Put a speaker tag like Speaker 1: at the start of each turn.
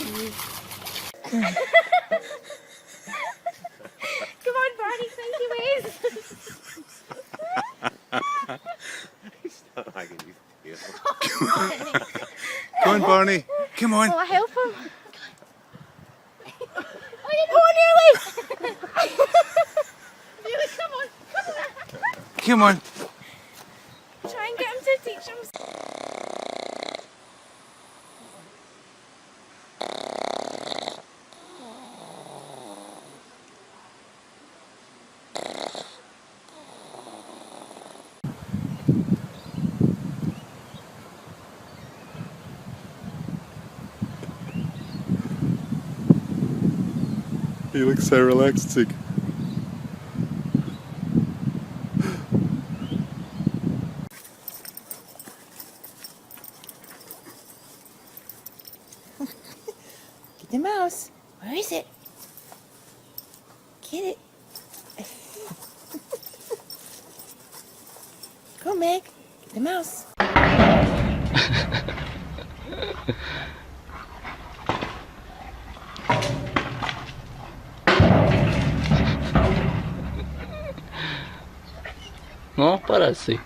Speaker 1: Come on, Barney, thank you, Liz.
Speaker 2: Come on, Barney. Come on.
Speaker 1: Will I help him? Oh, nearly! Nearly, come on, come on.
Speaker 2: Come on.
Speaker 1: Try and get him to teach him.
Speaker 2: You look so relaxed, Sig.
Speaker 1: Get the mouse. Where is it? Get it. Go, Meg. Get the mouse.
Speaker 3: No, para sí.